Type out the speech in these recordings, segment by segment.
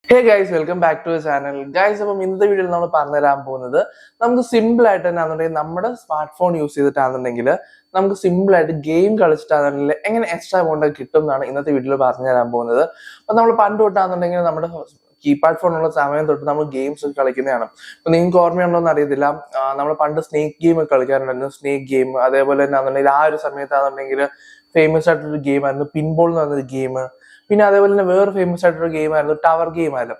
Hey guys, welcome back to channel guys. അപ്പം ഇന്നത്തെ വീഡിയോയിൽ നമ്മൾ പറഞ്ഞുതരാൻ പോകുന്നത് നമുക്ക് സിമ്പിൾ ആയിട്ട് തന്നെയാണെന്നുണ്ടെങ്കിൽ നമ്മുടെ സ്മാർട്ട് ഫോൺ യൂസ് ചെയ്തിട്ടാണെന്നുണ്ടെങ്കിൽ നമുക്ക് സിമ്പിൾ ആയിട്ട് ഗെയിം കളിച്ചിട്ടാണെന്നുണ്ടെങ്കിൽ എങ്ങനെ എക്സ്ട്രാ എമൗണ്ട് കിട്ടും എന്നാണ് ഇന്നത്തെ വീഡിയോയിൽ പറഞ്ഞു തരാൻ പോകുന്നത്. അപ്പൊ നമ്മൾ പണ്ട് തൊട്ടാണെന്നുണ്ടെങ്കിൽ നമ്മുടെ കീപാഡ് ഫോണുള്ള സമയം തൊട്ട് നമ്മൾ ഗെയിംസ് ഒക്കെ കളിക്കുന്നതാണ്. അപ്പൊ നിങ്ങൾക്ക് ഓർമ്മയുണ്ടോ എന്ന് അറിയത്തില്ല, നമ്മൾ പണ്ട് സ്നേക്ക് ഗെയിം ഒക്കെ കളിക്കാറുണ്ടായിരുന്നു. സ്നേക്ക് ഗെയിം, അതേപോലെ തന്നെ ആണെന്നുണ്ടെങ്കിൽ ആ ഒരു സമയത്താണെന്നുണ്ടെങ്കിൽ ഫേമസ് ആയിട്ടൊരു ഗെയിം ആയിരുന്നു പിൻബോൾ എന്ന് പറഞ്ഞൊരു ഗെയിം. പിന്നെ അതേപോലെ തന്നെ വേറെ ഫേമസ് ആയിട്ടൊരു ഗെയിം ആയിരുന്നു ടവർ ഗെയിം ആയാലും.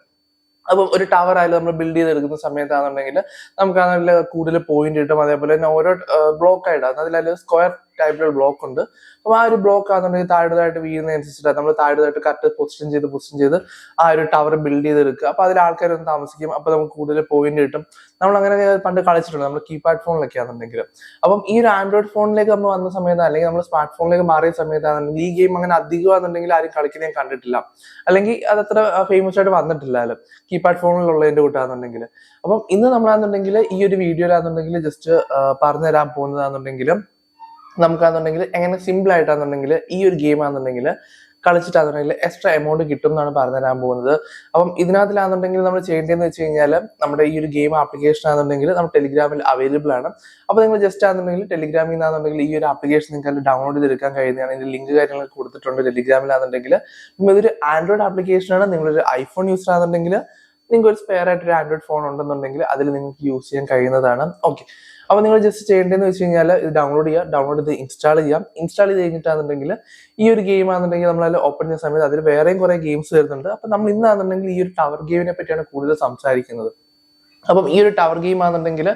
അപ്പം ഒരു ടവർ ആയാലും നമ്മൾ ബിൽഡ് ചെയ്തെടുക്കുന്ന സമയത്താണെന്നുണ്ടെങ്കിൽ നമുക്ക് അതിൽ കൂടുതൽ പോയിന്റ് കിട്ടും. അതേപോലെ തന്നെ ഓരോ ബ്ലോക്ക് ആയിട്ടാണ് അതിൽ സ്ക്വയർ ടൈപ്പിലുള്ള ബ്ലോക്ക് ഉണ്ട്. അപ്പൊ ആ ഒരു ബ്ലോക്ക് ആണെന്നുണ്ടെങ്കിൽ താഴെതായിട്ട് വീഴുന്നതനുസരിച്ചിട്ട് നമ്മൾ താഴെതായിട്ട് കറക്റ്റ് പൊസിഷൻ ചെയ്ത് ആ ഒരു ടവർ ബിൽഡ് ചെയ്തെടുക്കുക. അപ്പൊ അതിൽ ആൾക്കാരൊന്ന് താമസിക്കും. അപ്പൊ നമുക്ക് കൂടുതൽ പോയിന്റ് കിട്ടും. നമ്മൾ അങ്ങനെ പണ്ട് കളിച്ചിട്ടുണ്ട് നമ്മൾ കീപാഡ് ഫോണിലൊക്കെ ആണെന്നുണ്ടെങ്കിൽ. അപ്പം ഈ ഒരു ആൻഡ്രോയിഡ് ഫോണിലേക്ക് നമ്മൾ വന്ന സമയത്ത് അല്ലെങ്കിൽ നമ്മൾ സ്മാർട്ട് ഫോണിലേക്ക് മാറിയ സമയത്താണെന്നുണ്ടെങ്കിൽ ഈ ഗെയിം അങ്ങനെ അധികമാണെന്നുണ്ടെങ്കിൽ ആരും കളിക്കുന്നത് ഞാൻ കണ്ടിട്ടില്ല, അല്ലെങ്കിൽ അതത്ര ഫേമസ് ആയിട്ട് വന്നിട്ടില്ലല്ലോ കീപാഡ് ഫോണിലുള്ളതിന്റെ കൂട്ടാണെന്നുണ്ടെങ്കിൽ. അപ്പം ഇന്ന് നമ്മളാണെന്നുണ്ടെങ്കിൽ ഈ ഒരു വീഡിയോയിലാണെന്നുണ്ടെങ്കിൽ ജസ്റ്റ് പറഞ്ഞു തരാൻ പോകുന്നതാണെന്നുണ്ടെങ്കിലും നമുക്കാണെന്നുണ്ടെങ്കിൽ എങ്ങനെ സിമ്പിൾ ആയിട്ടാണെന്നുണ്ടെങ്കിൽ ഈ ഒരു ഗെയിം ആണെന്നുണ്ടെങ്കിൽ കളിച്ചിട്ടാണെന്നുണ്ടെങ്കിൽ എക്സ്ട്രാ എമൗണ്ട് കിട്ടും എന്നാണ് പറഞ്ഞു തരാൻ പോകുന്നത്. അപ്പം ഇതിനകത്തിലാണെന്നുണ്ടെങ്കിൽ നമ്മൾ ചെയ്യേണ്ടതെന്ന് വെച്ച് കഴിഞ്ഞാൽ നമ്മുടെ ഈ ഒരു ഗെയിം ആപ്ലിക്കേഷൻ ആണെന്നുണ്ടെങ്കിൽ നമ്മൾ ടെലിഗ്രാമിൽ അവൈലബിൾ ആണ്. അപ്പോൾ നിങ്ങൾ ജസ്റ്റ് ആണെന്നുണ്ടെങ്കിൽ ടെലിഗ്രാമിൽ നിന്നാണെന്നുണ്ടെങ്കിൽ ഈ ഒരു ആപ്ലിക്കേഷൻ നിങ്ങൾക്ക് ഡൗൺലോഡ് ചെയ്തെടുക്കാൻ കഴിയുന്നതാണ്. ഇതിന്റെ ലിങ്ക് കാര്യങ്ങൾ കൊടുത്തിട്ടുണ്ട് ടെലിഗ്രാമിലാണെന്നുണ്ടെങ്കിൽ. ഇതൊരു ആൻഡ്രോയിഡ് ആപ്ലിക്കേഷൻ ആണ്. നിങ്ങളൊരു ഐഫോൺ യൂസർ ആണെന്നുണ്ടെങ്കിൽ നിങ്ങൾക്ക് ഒരു സ്പെയർ ആയിട്ട് ഒരു ആൻഡ്രോയിഡ് ഫോൺ ഉണ്ടെന്നുണ്ടെങ്കിൽ അതിൽ നിങ്ങൾക്ക് യൂസ് ചെയ്യാൻ കഴിയുന്നതാണ്. ഓക്കെ, അപ്പൊ നിങ്ങൾ ജസ്റ്റ് ചെയ്യേണ്ടതെന്ന് വെച്ച് കഴിഞ്ഞാൽ ഇത് ഡൗൺലോഡ് ചെയ്ത് ഇൻസ്റ്റാൾ ചെയ്ത് കഴിഞ്ഞിട്ടാണെന്നുണ്ടെങ്കിൽ ഈ ഒരു ഗെയിം ആണെന്നുണ്ടെങ്കിൽ നമ്മൾ അതിൽ ഓപ്പൺ ചെയ്യുന്ന സമയത്ത് അതിൽ വേറെയും കുറെ ഗെയിംസ് വരുന്നുണ്ട്. അപ്പൊ നമ്മൾ ഇന്നാണെന്നുണ്ടെങ്കിൽ ഈ ഒരു ടവർ ഗെയിമിനെ പറ്റിയാണ് കൂടുതൽ സംസാരിക്കുന്നത്. അപ്പം ഈ ഒരു ടവർ ഗെയിം ആണെന്നുണ്ടെങ്കിൽ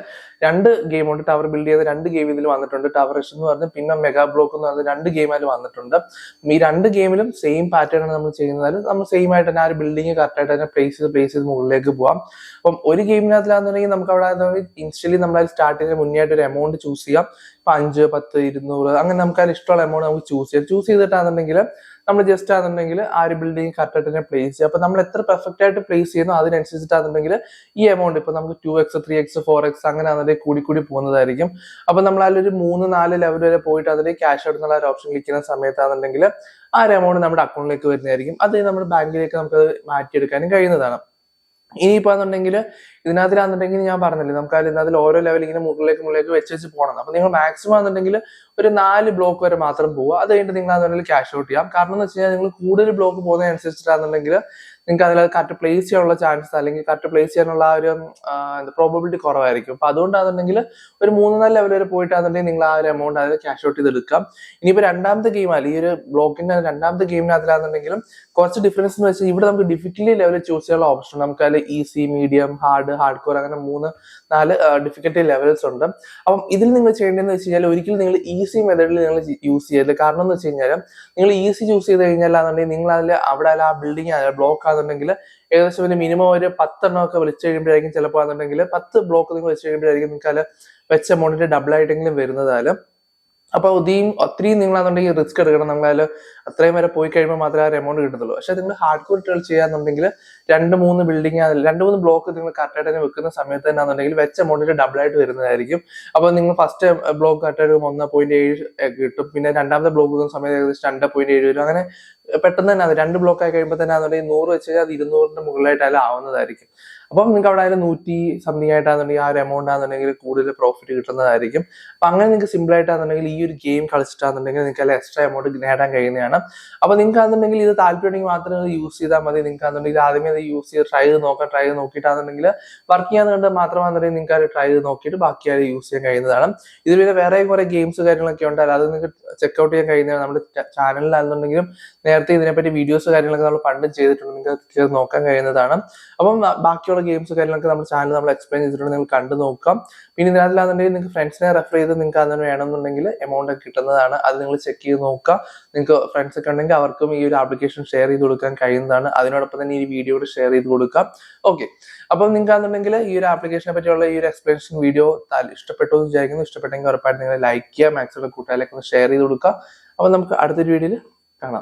രണ്ട് ഗെയിം ഉണ്ട്. ടവർ ബിൽഡ് ചെയ്ത രണ്ട് ഗെയിം ഇതിൽ വന്നിട്ടുണ്ട്. ടവർ റഷ് എന്ന് പറഞ്ഞ് പിന്നെ മെഗാ ബ്ലോക്ക് എന്ന് പറഞ്ഞ രണ്ട് ഗെയിം അതിൽ വന്നിട്ടുണ്ട്. ഈ രണ്ട് ഗെയിമിലും സെയിം പാറ്റേൺ ആണ് നമ്മൾ ചെയ്യുന്നത്. നമ്മൾ സെയിം ആയിട്ട് തന്നെ ആ ഒരു ബിൽഡിംഗ് കറക്റ്റ് ആയിട്ട് തന്നെ പ്ലേസ് ചെയ്ത് മുകളിലേക്ക് പോവാം. അപ്പം ഒരു ഗെയിമിനകത്തിലാണെന്നുണ്ടെങ്കിൽ നമുക്ക് അവിടെ ഇൻസ്റ്റലി നമ്മൾ സ്റ്റാർട്ട് ചെയ്യുന്ന മുന്നേ ആയിട്ട് ഒരു എമൗണ്ട് ചൂസ് ചെയ്യാം. ഇപ്പൊ 5, 10, 200 അങ്ങനെ നമുക്ക് അതിൽ ഇഷ്ടമുള്ള എമൗണ്ട് നമുക്ക് ചൂസ് ചെയ്തിട്ടാണെന്നുണ്ടെങ്കിൽ നമ്മൾ ജസ്റ്റ് ആണെന്നുണ്ടെങ്കിൽ ആ ഒരു ബിൽഡിംഗ് കറക്റ്റ് ആയിട്ട് തന്നെ പ്ലേസ് ചെയ്യുക. അപ്പൊ നമ്മൾ എത്ര പെർഫെക്റ്റ് ആയിട്ട് പ്ലേസ് ചെയ്യുന്നു അതിനനുസരിച്ചിട്ടാണെന്നുണ്ടെങ്കിൽ ഈ എമൗണ്ട് ഇപ്പൊ നമുക്ക് 2x 3x 4x അങ്ങനെ ആണെന്നുണ്ടെങ്കിൽ കൂടി പോകുന്നതായിരിക്കും. അപ്പൊ നമ്മൾ അതിലൊരു 3-4 ലെവൽ വരെ പോയിട്ട് അതിൽ ക്യാഷ് ഔട്ട് എന്നുള്ള ഒരു ഓപ്ഷൻ ക്ലിക്ക് ചെയ്യുന്ന സമയത്താണെന്നുണ്ടെങ്കിൽ ആ ഒരു എമൗണ്ട് നമ്മുടെ അക്കൗണ്ടിലേക്ക് വരുന്നതായിരിക്കും. അത് നമ്മുടെ ബാങ്കിലേക്ക് നമുക്ക് മാറ്റിയെടുക്കാനും കഴിയുന്നതാണ്. ഇനിയിപ്പോ എന്നുണ്ടെങ്കിൽ ഇതിനകത്തിലാണെന്നുണ്ടെങ്കിൽ ഞാൻ പറഞ്ഞില്ലേ നമുക്ക് അതിൽ ഓരോ ലെവൽ ഇങ്ങനെ മുകളിലേക്ക് വെച്ച് പോകണം. അപ്പൊ നിങ്ങൾ മാക്സിമം എന്നുണ്ടെങ്കിൽ ഒരു 4 ബ്ലോക്ക് വരെ മാത്രം പോവുക. അത് കഴിഞ്ഞിട്ട് നിങ്ങൾ അതെന്നുണ്ടെങ്കിൽ ക്യാഷ് ഔട്ട് ചെയ്യാം. കാരണം എന്ന് വെച്ച് കഴിഞ്ഞാൽ നിങ്ങൾ കൂടുതൽ ബ്ലോക്ക് പോകുന്നതനുസരിച്ചിട്ടാണെന്നുണ്ടെങ്കിൽ നിങ്ങൾക്ക് അതിൽ കറക്റ്റ് പ്ലേസ് ചെയ്യാനുള്ള ചാൻസ് അല്ലെങ്കിൽ കറക്റ്റ് പ്ലേസ് ചെയ്യാനുള്ള ആ ഒരു പ്രോബബിലിറ്റി കുറവായിരിക്കും. അപ്പൊ അതുകൊണ്ടാണെന്നുണ്ടെങ്കിൽ ഒരു 3-4 ലെവൽ വരെ പോയിട്ടാണെന്നുണ്ടെങ്കിൽ നിങ്ങൾ ആ ഒരു എമൗണ്ട് അതിൽ ക്യാഷ് ഔട്ട് ചെയ്തെടുക്കാം. ഇനിയിപ്പോ രണ്ടാമത്തെ ഗെയിം അല്ല ഈ ഒരു ബ്ലോക്കിന്റെ രണ്ടാമത്തെ ഗെയിമിനകത്തിലാണെന്നുണ്ടെങ്കിലും കുറച്ച് ഡിഫറൻസ് എന്ന് വെച്ചാൽ ഇവിടെ നമുക്ക് ഡിഫിക്കൽറ്റി ലെവൽ ചൂസ് ചെയ്യാനുള്ള ഓപ്ഷൻ നമുക്ക് അതിൽ ഈസി, മീഡിയം, ഹാർഡ് കോർ അങ്ങനെ 3-4 ഡിഫിക്കൽറ്റി ലെവൽസ് ഉണ്ട്. അപ്പം ഇതിൽ നിങ്ങൾ ചെയ്യേണ്ടതെന്ന് വെച്ച് കഴിഞ്ഞാൽ ഒരിക്കലും നിങ്ങൾ ഈസി മെത്തേഡിൽ നിങ്ങൾ യൂസ് ചെയ്യരുത്. കാരണം എന്ന് വെച്ച് കഴിഞ്ഞാൽ നിങ്ങൾ ഈസി ചൂസ് ചെയ്ത് കഴിഞ്ഞാൽ നിങ്ങൾ അവിടെ ആ ബിൽഡിംഗ് ബ്ലോക്ക് ആണെന്നുണ്ടെങ്കിൽ ഏകദേശം ഒരു മിനിമം ഒരു 10 എണ്ണമൊക്കെ വിളിച്ചു കഴിയുമ്പോഴായിരിക്കും ചിലപ്പോൾ ആണെന്നുണ്ടെങ്കിൽ 10 ബ്ലോക്ക് നിങ്ങൾ വെച്ച് കഴിയുമ്പോഴായിരിക്കും നിങ്ങൾക്ക് അതിൽ വെച്ച എമൗണ്ടിന്റെ ഡബിൾ ആയിട്ടെങ്കിലും വരുന്നതായാലും. അപ്പൊ ഒത്തിരി നിങ്ങളാണെന്നുണ്ടെങ്കിൽ റിസ്ക് എടുക്കണം. നമ്മളതിൽ അത്രയും വരെ പോയി കഴിയുമ്പോൾ മാത്രമേ ആ എമൗണ്ട് കിട്ടത്തുള്ളൂ. പക്ഷെ നിങ്ങൾ ഹാർഡ് കോർ ട്രേഡ് ചെയ്യാന്നുണ്ടെങ്കിൽ 2-3 ബിൽഡിംഗ് 2-3 ബ്ലോക്ക് നിങ്ങൾ കറക്റ്റായിട്ട് തന്നെ വെക്കുന്ന സമയത്ത് തന്നെ ആണെന്നുണ്ടെങ്കിൽ വെച്ച എമൗണ്ടിന്റെ ഡബിൾ ആയിട്ട് വരുന്നതായിരിക്കും. അപ്പൊ നിങ്ങൾ ഫസ്റ്റ് ബ്ലോക്ക് കറക്റ്റായിട്ട് 1.7 കിട്ടും. പിന്നെ രണ്ടാമത്തെ ബ്ലോക്ക് വെക്കുന്ന സമയത്ത് ഏകദേശം 2.7 വരും. അങ്ങനെ പെട്ടെന്ന് തന്നെ 2 ബ്ലോക്ക് ആയി കഴിയുമ്പോൾ തന്നെ ആണെന്നുണ്ടെങ്കിൽ 100 വെച്ച് കഴിഞ്ഞാൽ അത് 200ന്റെ മുകളിലായിട്ട് അതിൽ ആവുന്നതായിരിക്കും. അപ്പം നിങ്ങൾക്ക് അവിടെ അതിൽ 100 സംതിങ് ആയിട്ടാണെന്നുണ്ടെങ്കിൽ ആ ഒരു എമൗണ്ട് ആണെന്നുണ്ടെങ്കിൽ കൂടുതൽ പ്രോഫിറ്റ് കിട്ടുന്നതായിരിക്കും. അപ്പൊ അങ്ങനെ നിങ്ങൾക്ക് സിമ്പിൾ ആയിട്ടാണെന്നുണ്ടെങ്കിൽ ഈ ഒരു ഗെയിം കളിച്ചിട്ടാണെന്നുണ്ടെങ്കിൽ നിങ്ങൾക്ക് അതിൽ എക്സ്ട്രാ എമൗണ്ട് നേടാൻ കഴിയുന്നതാണ്. അപ്പൊ നിങ്ങൾക്ക് ആണെന്നുണ്ടെങ്കിൽ ഇത് താല്പര്യമുണ്ടെങ്കിൽ മാത്രം യൂസ് ചെയ്താൽ മതി. നിങ്ങൾക്ക് ആണെന്നുണ്ടെങ്കിൽ ആദ്യമേ അത് യൂസ് ചെയ്ത് ട്രൈ ചെയ്ത് നോക്കിയിട്ടാണെന്നുണ്ടെങ്കിൽ വർക്ക് ചെയ്യാൻ കണ്ട് മാത്രമാണെന്നുണ്ടെങ്കിൽ നിങ്ങൾക്ക് അത് ട്രൈ ചെയ്ത് നോക്കിയിട്ട് ബാക്കി അത് യൂസ് ചെയ്യാൻ കഴിയുന്നതാണ്. ഇതിൽ പിന്നെ വേറെ കുറെ ഗെയിംസ് കാര്യങ്ങളൊക്കെ ഉണ്ട്. അത് നിങ്ങൾക്ക് ചെക്ക്ഔട്ട് ചെയ്യാൻ കഴിയുന്നതാണ്. നമ്മുടെ ചാനലിലാണെന്നുണ്ടെങ്കിലും നേരത്തെ ഇതിനെപ്പറ്റി വീഡിയോസ് കാര്യങ്ങളൊക്കെ നമ്മൾ പണ്ടും ചെയ്തിട്ടുണ്ട്. നിങ്ങൾക്ക് നോക്കാൻ കഴിയുന്നതാണ്. അപ്പം ബാക്കിയുള്ള ഗെയിംസ് കാര്യങ്ങളൊക്കെ നമ്മുടെ ചാനൽ നമ്മൾ എക്സ്പ്ലെയിൻ ചെയ്തിട്ടുണ്ട്. നിങ്ങൾ കണ്ടു നോക്കാം. പിന്നെ ഇതിനകത്തിലാണെന്നുണ്ടെങ്കിൽ നിങ്ങൾക്ക് ഫ്രണ്ട്സിനെ റെഫർ ചെയ്ത് നിങ്ങൾക്ക് അതിന് വേണമെന്നുണ്ടെങ്കിൽ എമൗണ്ട് ഒക്കെ കിട്ടുന്നതാണ്. അത് നിങ്ങൾ ചെക്ക് ചെയ്ത് നോക്കാം. നിങ്ങൾക്ക് ഫ്രണ്ട്സ് ഒക്കെ ഉണ്ടെങ്കിൽ അവർക്കും ഈ ഒരു ആപ്ലിക്കേഷൻ ഷെയർ ചെയ്ത് കൊടുക്കാൻ കഴിയുന്നതാണ്. അതിനോടൊപ്പം തന്നെ ഈ വീഡിയോ ഷെയർ ചെയ്ത് കൊടുക്കാം. ഓക്കെ, അപ്പം നിങ്ങൾക്ക് ആണെന്നുണ്ടെങ്കിൽ ഈ ഒരു ആപ്ലിക്കേഷനെ പറ്റിയുള്ള ഈ ഒരു എക്സ്പ്ലനേഷൻ വീഡിയോ ഇഷ്ടപ്പെട്ടു എന്ന് വിചാരിക്കുന്നു. ഇഷ്ടപ്പെട്ടെങ്കിൽ ഉറപ്പായിട്ട് നിങ്ങൾ ലൈക്ക് ചെയ്യുക, മാക്സിമം കൂട്ടുകാരിലേക്ക് ഒന്ന് ഷെയർ ചെയ്ത് കൊടുക്കുക. അപ്പൊ നമുക്ക് അടുത്തൊരു വീഡിയോയിൽ